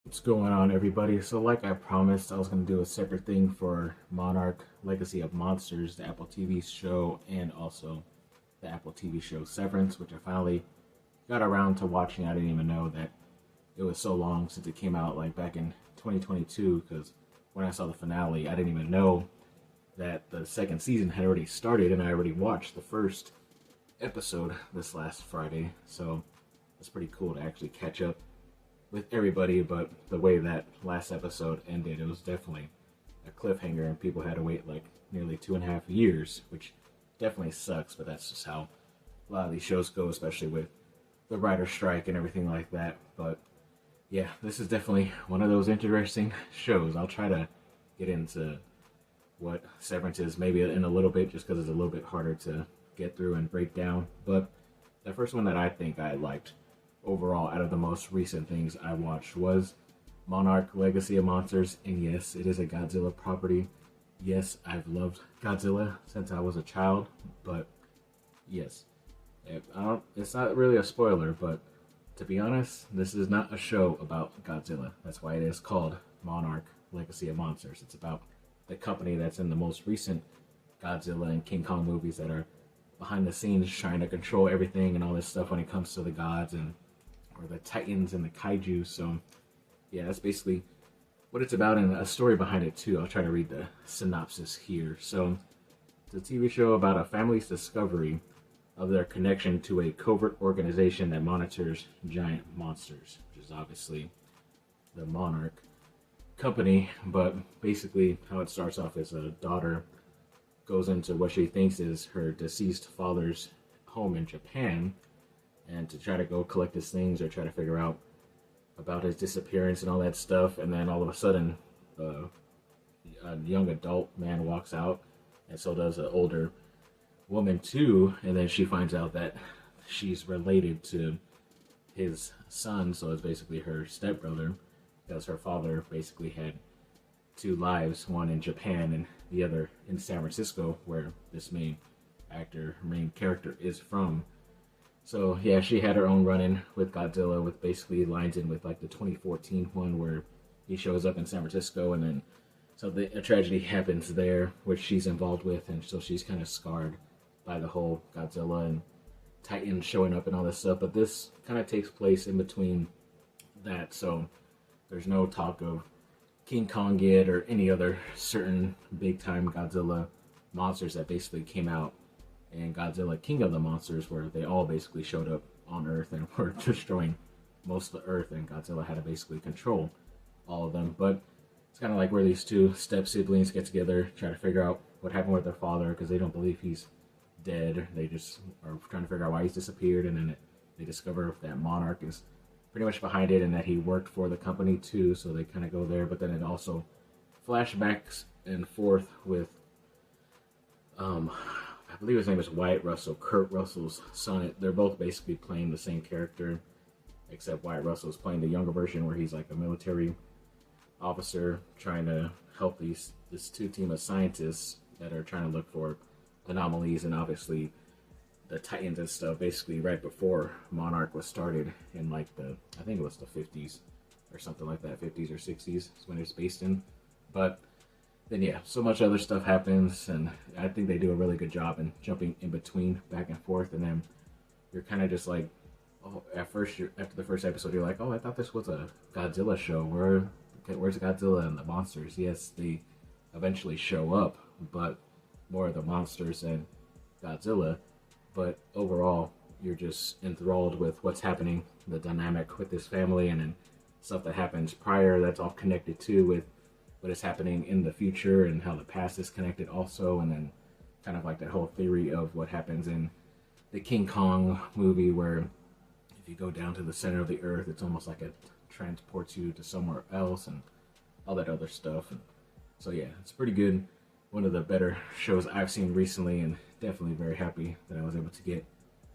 What's going on, everybody? So, like I promised, I was going to do a separate thing for Monarch Legacy of Monsters, the Apple TV show, and also the Apple TV show Severance, which I finally got around to watching. I didn't even know that it was so long since it came out, like back in 2022, because when I saw the finale, I didn't even know that the second season had already started, and I already watched the first episode this last Friday. So, it's pretty cool to actually catch up with everybody, but the way that last episode ended, it was definitely a cliffhanger, and people had to wait like nearly 2.5 years, which definitely sucks, but that's just how a lot of these shows go, especially with the writer's strike and everything like that. But yeah, this is definitely one of those interesting shows. I'll try to get into what Severance is maybe in a little bit, just because it's a little bit harder to get through and break down. But the first one that I think I liked overall out of the most recent things I watched was Monarch Legacy of Monsters. And yes, it is a Godzilla property. Yes, I've loved Godzilla since I was a child, but yes, it's not really a spoiler, but to be honest, this is not a show about Godzilla. That's why it is called Monarch Legacy of Monsters. It's about the company that's in the most recent Godzilla and King Kong movies that are behind the scenes trying to control everything and all this stuff when it comes to the gods and or the titans and the kaiju. So yeah, that's basically what it's about, and a story behind it too. I'll try to read the synopsis here. So it's a TV show about a family's discovery of their connection to a covert organization that monitors giant monsters, which is obviously the Monarch company. But basically how it starts off is a daughter goes into what she thinks is her deceased father's home in Japan, and to try to go collect his things or try to figure out about his disappearance and all that stuff. And then all of a sudden, a young adult man walks out, and so does an older woman too. And then she finds out that she's related to his son, so it's basically her stepbrother, because her father basically had two lives, one in Japan and the other in San Francisco, where this main character is from. So yeah, she had her own run-in with Godzilla, with basically lines in with like the 2014 one where he shows up in San Francisco, and then a tragedy happens there, which she's involved with, and so she's kind of scarred by the whole Godzilla and Titan showing up and all this stuff. But this kind of takes place in between that, so there's no talk of King Kong yet or any other certain big-time Godzilla monsters that basically came out and Godzilla King of the Monsters, where they all basically showed up on Earth and were destroying most of the Earth, and Godzilla had to basically control all of them. But it's kind of like where these two step siblings get together, try to figure out what happened with their father, because they don't believe he's dead. They just are trying to figure out why he's disappeared, and then they discover that Monarch is pretty much behind it and that he worked for the company too, so they kind of go there. But then it also flashbacks and forth with I believe his name is Wyatt Russell, Kurt Russell's son. They're both basically playing the same character, except Wyatt Russell is playing the younger version, where he's like a military officer trying to help this two team of scientists that are trying to look for anomalies and obviously the Titans and stuff. Basically, right before Monarch was started in like I think it was the 50s or something like that, 50s or 60s is when it's based in. But then yeah, so much other stuff happens, and I think they do a really good job in jumping in between, back and forth, and then you're kind of just like, oh, after the first episode, you're like, oh, I thought this was a Godzilla show. Where's Godzilla and the monsters? Yes, they eventually show up, but more of the monsters than Godzilla. But overall, you're just enthralled with what's happening, the dynamic with this family, and then stuff that happens prior that's all connected too with what is happening in the future and how the past is connected also. And then kind of like that whole theory of what happens in the King Kong movie, where if you go down to the center of the earth, it's almost like it transports you to somewhere else and all that other stuff. And so yeah, it's pretty good. One of the better shows I've seen recently, and definitely very happy that I was able to get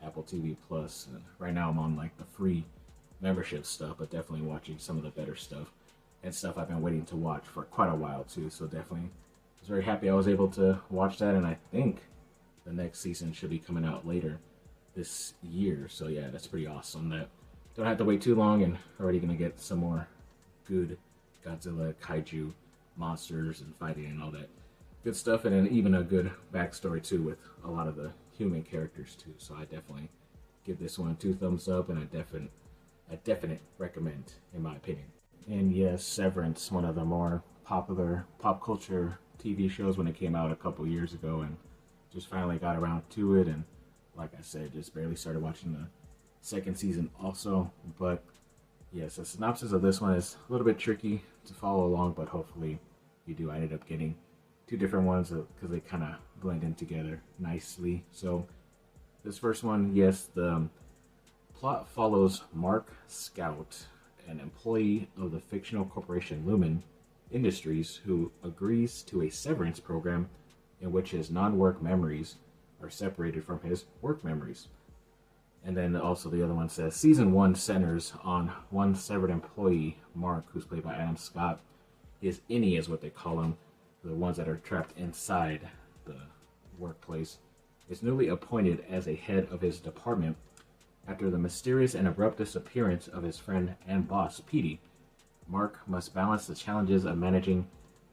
Apple TV Plus. And right now I'm on like the free membership stuff, but definitely watching some of the better stuff and stuff I've been waiting to watch for quite a while too. So definitely was very happy I was able to watch that, and I think the next season should be coming out later this year. So yeah, that's pretty awesome. That don't have to wait too long, and already gonna get some more good Godzilla kaiju monsters and fighting and all that good stuff, and then even a good backstory too with a lot of the human characters too. So I definitely give this one 2 thumbs up, and a definite recommend in my opinion. And yes, Severance, one of the more popular pop culture TV shows when it came out a couple years ago, and just finally got around to it. And like I said, just barely started watching the second season also. But yes, the synopsis of this one is a little bit tricky to follow along, but hopefully you do. I ended up getting 2 different ones because they kind of blend in together nicely. So this first one, yes, the plot follows Mark Scout, an employee of the fictional corporation Lumen Industries, who agrees to a severance program in which his non-work memories are separated from his work memories. And then also the other one says, Season 1 centers on one severed employee, Mark, who's played by Adam Scott. His innie is what they call him, the ones that are trapped inside the workplace, is newly appointed as a head of his department after the mysterious and abrupt disappearance of his friend and boss, Petey. Mark must balance the challenges of managing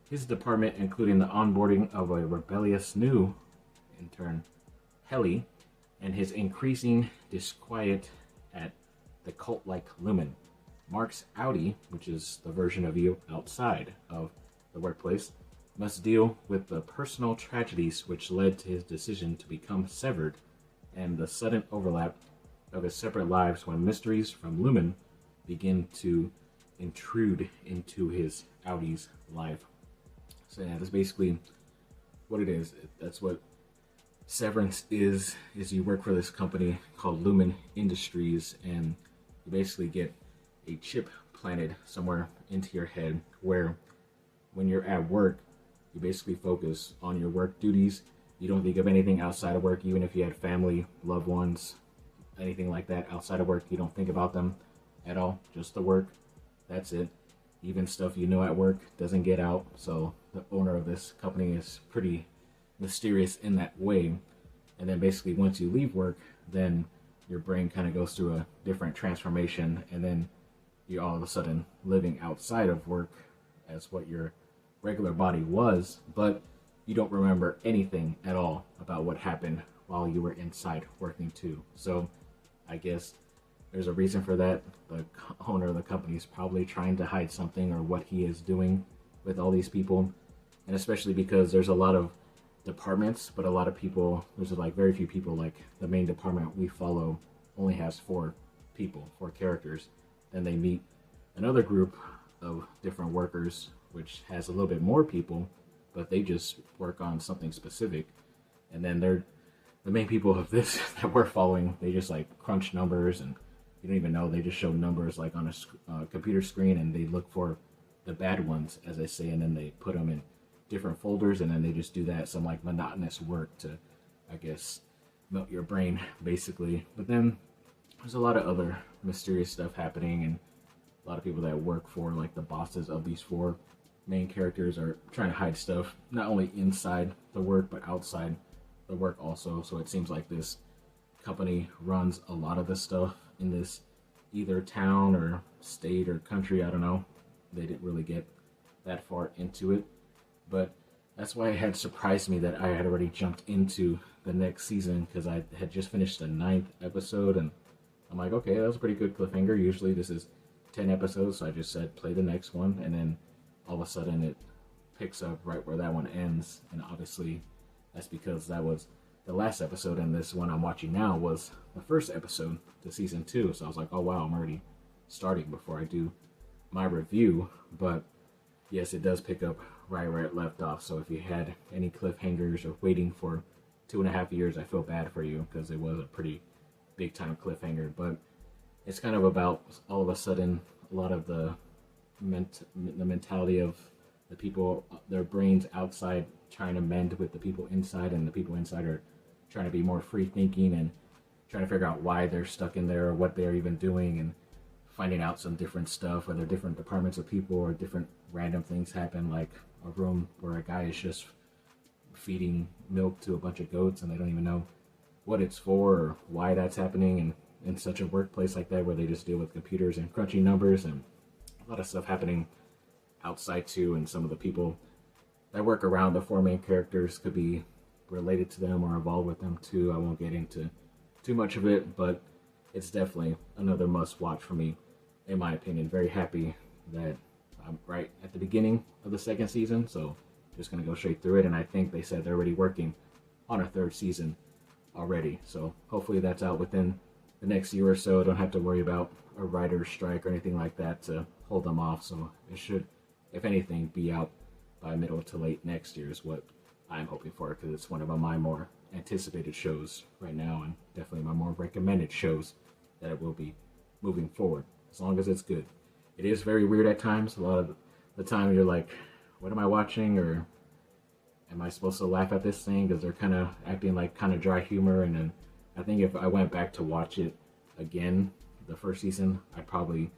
his department, including the onboarding of a rebellious new intern, Helly, and his increasing disquiet at the cult-like Lumen. Mark's outie, which is the version of you outside of the workplace, must deal with the personal tragedies which led to his decision to become severed and the sudden overlap of his separate lives when mysteries from Lumen begin to intrude into his outie's life. So yeah, that's basically what it is. That's what Severance is you work for this company called Lumen Industries, and you basically get a chip planted somewhere into your head where when you're at work, you basically focus on your work duties. You don't think of anything outside of work, even if you had family, loved ones, anything like that outside of work. You don't think about them at all, just the work. That's it. Even stuff you know at work doesn't get out. So the owner of this company is pretty mysterious in that way. And then basically once you leave work, then your brain kind of goes through a different transformation, and then you're all of a sudden living outside of work as what your regular body was, but you don't remember anything at all about what happened while you were inside working too. So I guess there's a reason for that. The owner of the company is probably trying to hide something, or what he is doing with all these people. And especially because there's a lot of departments, but a lot of people, there's like very few people. Like the main department we follow only has 4 people, 4 characters. Then they meet another group of different workers, which has a little bit more people, but they just work on something specific. And then they're the main people of this that we're following. They just like crunch numbers, and you don't even know. They just show numbers like on a computer screen, and they look for the bad ones, as I say, and then they put them in different folders, and then they just do that, some like monotonous work to, I guess, melt your brain basically. But then there's a lot of other mysterious stuff happening, and a lot of people that work for like the bosses of these 4 main characters are trying to hide stuff, not only inside the work but outside the work also. So it seems like this company runs a lot of the stuff in this either town or state or country, I don't know. They didn't really get that far into it, but that's why it had surprised me that I had already jumped into the next season, because I had just finished the 9th episode, and I'm like, okay, that was a pretty good cliffhanger. Usually this is 10 episodes, so I just said play the next one, and then all of a sudden it picks up right where that one ends. And obviously that's because that was the last episode, and this one I'm watching now was the first episode to season 2. So I was like, oh wow, I'm already starting before I do my review. But yes, it does pick up right where it left off. So if you had any cliffhangers or waiting for 2.5 years, I feel bad for you, because it was a pretty big time cliffhanger. But it's kind of about all of a sudden a lot of the mentality of the people, their brains outside trying to mend with the people inside, and the people inside are trying to be more free thinking and trying to figure out why they're stuck in there or what they're even doing, and finding out some different stuff, whether different departments of people or different random things happen, like a room where a guy is just feeding milk to a bunch of goats and they don't even know what it's for or why that's happening, and in such a workplace like that where they just deal with computers and crunching numbers. And a lot of stuff happening outside too, and some of the people that work around the four main characters could be related to them or involved with them too. I won't get into too much of it, but it's definitely another must watch for me, in my opinion. Very happy that I'm right at the beginning of the second season, so just gonna go straight through it. And I think they said they're already working on a third season already, so hopefully that's out within the next year or so. Don't have to worry about a writer's strike or anything like that to hold them off, so it should, if anything, be out by middle to late next year is what I'm hoping for, because it's one of my more anticipated shows right now, and definitely my more recommended shows that it will be moving forward, as long as it's good. It is very weird at times. A lot of the time you're like, what am I watching, or am I supposed to laugh at this thing, because they're kind of acting like kind of dry humor. And then I think if I went back to watch it again, the first season, I'd probably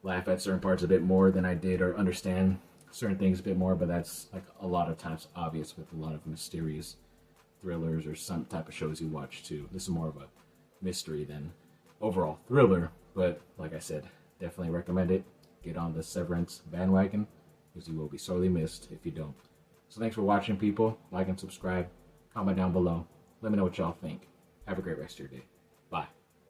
laugh at certain parts a bit more than I did, or understand certain things a bit more. But that's like a lot of times obvious with a lot of mysterious thrillers or some type of shows you watch too. This is more of a mystery than overall thriller, but like I said, definitely recommend it. Get on the Severance bandwagon, because you will be sorely missed if you don't. So thanks for watching, people. Like and subscribe. Comment down below. Let me know what y'all think. Have a great rest of your day.